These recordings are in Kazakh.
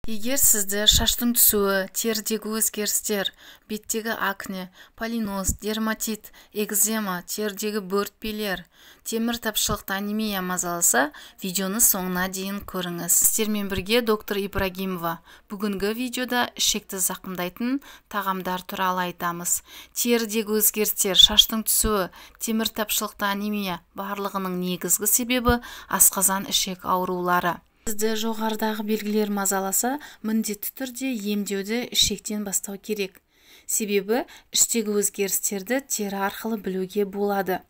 Егер сізді шаштың түсуі, терідегі өзгерістер, беттегі акне, полиноз, дерматит, экзема, терідегі бөртпелер, темір тапшылықты анемия мазаласа, видеоны соңына дейін көріңіз. Сіздермен бірге доктор Ибрагимова. Бүгінгі видеода ішекті зақымдайтын тағамдар туралы айтамыз. Терідегі өзгерістер, шаштың түсуі, темір тапшылықты анемия барлығының негізгі себебі асқазан ішек аурулары. Сізді жоғарыдағы белгілер мазаласа, міндетті түрде емдеуді ішектен бастау керек. Себебі іштегі өзгерістерді тері арқылы білуге болады.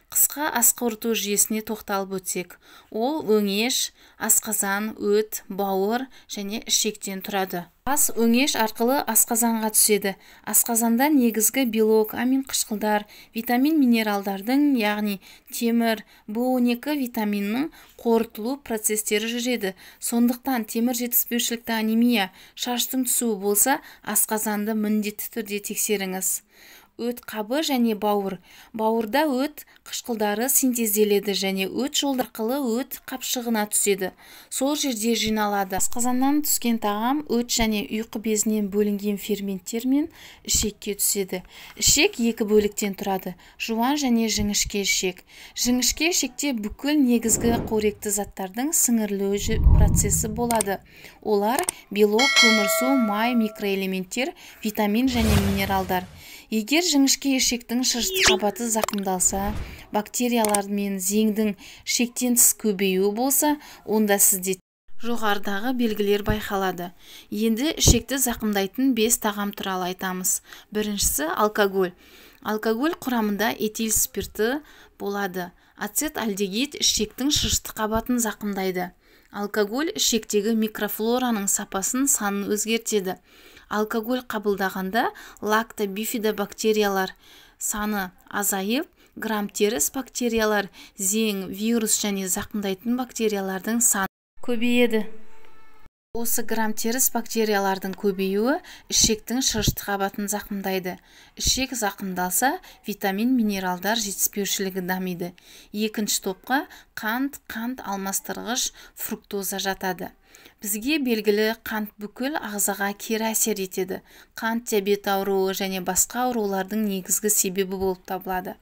Қысқа ас қорыту жүйесіне тоқталып өтсек, ол өңеш, асқазан, өт, бауыр және ішектен тұрады. Ас өңеш арқылы асқазанға түседі. Асқазанда негізгі белок, амин қышқылдар, витамин минералдардың, яғни темір, В12 витаминінің қорытылу процестері жүреді. Сондықтан темір жетіспеушілікті анемия, шаштың түсуі болса, асқазанды міндетті түрде тексеріңіз. Өт қабы және бауыр. Бауырда өт қышқылдары синтезделеді және өт жолдар арқылы өт қапшығына түседі. Сол жерде жиналады. Асқазаннан түскен тағам өт және ұйқы безінен бөлінген ферменттермен ішекке түседі. Ішек екі бөліктен тұрады: жуан және жіңішке ішек. Жіңішке ішекте бүкіл негізгі қоректі заттардың сіңірілу процесі болады. Олар белок, көмірсу, май, микроэлементтер, витамин және минералдар. Егер жіңішке ішектің шырышты қабаты зақымдалса, бактериялар мен зеңдің ішектен тыс көбеюі болса, онда сізде жоғарыдағы белгілер байқалады. Енді ішекті зақымдайтын 5 тағам туралы айтамыз. Біріншісі алкоголь. Алкоголь құрамында этил спирті болады. Ацетальдегид ішектің шырышты қабатын зақымдайды. Алкоголь ішектегі микрофлораның сапасын, санын өзгертеді. Алкоголь қабылдағанда лактобифидобактериялар саны азайып, грамм-теріс бактериялар, зең, вирус және зақымдайтын бактериялардың саны көбейеді. Осы грамм-теріс бактериялардың көбеюі ішектің шырышты қабатын зақымдайды. Ішек зақымдалса, витамин, минералдар жетіспеушілігі дамиды. Екінші топқа қант алмастырғыш фруктоза жатады. Бізге белгілі қант бүкіл ағзаға кері әсер етеді. Қант диабет ауруы және басқа аурулардың негізгі себебі болып табылады.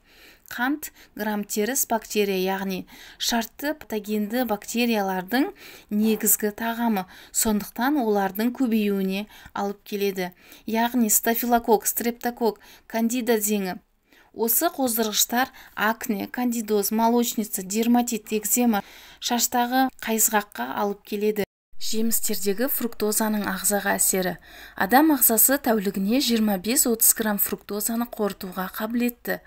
Қант грамм-теріс бактерия, яғни шартты патогенді бактериялардың негізгі тағамы, сондықтан олардың көбеюіне алып келеді. Яғни стафилококк, стрептококк, кандида зеңі. Осы қоздырғыштар акне, кандидоз, молочница, дерматит, экзема, шаштағы қайызғаққа алып келеді. Жемістердегі фруктозаның ағзаға әсері. Адам ағзасы тәулігіне 25-30 грамм фруктозаны қорытуға қабілетті.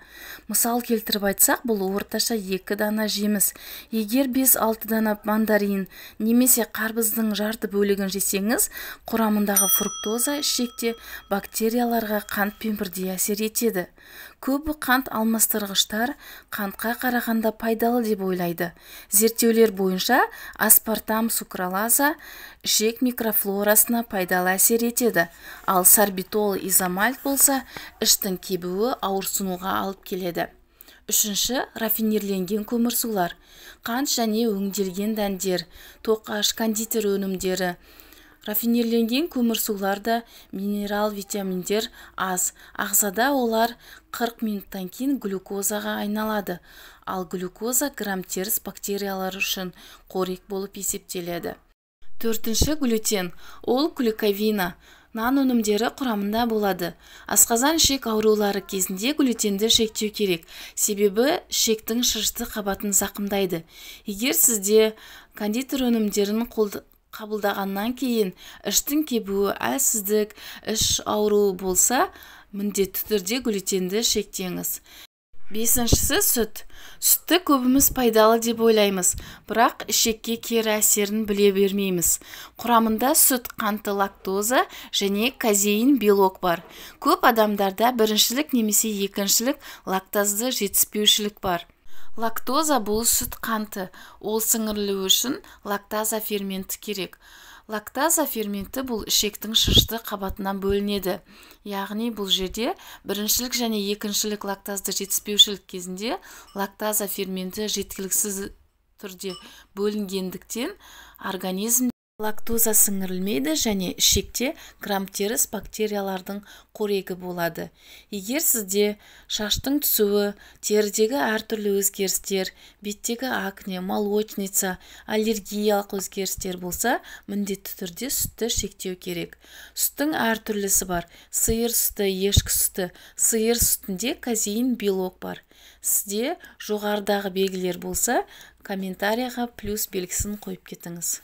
Мысал келтіріп айтсақ, бұл орташа 2 дана жеміс. Егер 5-6 дана мандарин немесе қарбыздың жарты бөлігін жесеңіз, құрамындағы фруктоза ішекте бактерияларға қантпен бірдей әсер етеді. Көбі қант алмастырғыштар қантқа қарағанда пайдалы деп ойлайды. Зерттеулер бойынша аспартам, сукралаза ішек микрофлорасына пайдалы әсер етеді. Ал сорбитол, изомальт болса, іштің кебуі ауырсынуға алып келеді. Үшінші, рафинирленген көмірсулар. Қант және өңделген дәндер, тоқаш, кондитер өнімдері. Рафинирленген көмірсуларда минерал, витаминдер аз. Ағзада олар 40 минуттан кейін глюкозаға айналады. Ал глюкоза грамм-теріс бактериялар үшін қорек болып есептеледі. Төртінші, глютен. Ол глюковина. Нан өнімдері құрамында болады. Асқазан ішек аурулары кезінде глютенді шектеу керек. Себебі ішектің шырышты қабатын зақымдайды. Егер сізде кондитер өнімдерін қабылдағаннан кейін іштің кебуі, әлсіздік, іш ауруы болса, міндетті түрде глютенді шектеңіз. Бесіншісі, сүт. Сүтті көбіміз пайдалы деп ойлаймыз, бірақ ішекке кері әсерін біле бермейміз. Құрамында сүт қанты лактоза және казеин белок бар. Көп адамдарда біріншілік немесе екіншілік лактазды жетіспеушілік бар. Лактоза бұл сүт қанты. Ол сіңірілу үшін лактаза ферменті керек. Лактаза ферменті бұл ішектің шырышты қабатынан бөлінеді. Яғни бұл жерде біріншілік және екіншілік лактазды жетіспеушілік кезінде лактаза ферменті жеткіліксіз түрде бөлінгендіктен организм лактоза сіңірілмейді және ішекте грамм-теріс бактериялардың қорегі болады. Егер сізде шаштың түсуі, терідегі әртүрлі өзгерістер, беттегі акне, молочница, аллергиялық өзгерістер болса, міндетті түрде сүтті шектеу керек. Сүттің әртүрлісі бар. Сиыр сүті, ешкі сүті. Сиыр сүтінде казеин белок бар. Сізде жоғарыдағы белгілер болса, комментарияға плюс белгісін қойып кетіңіз.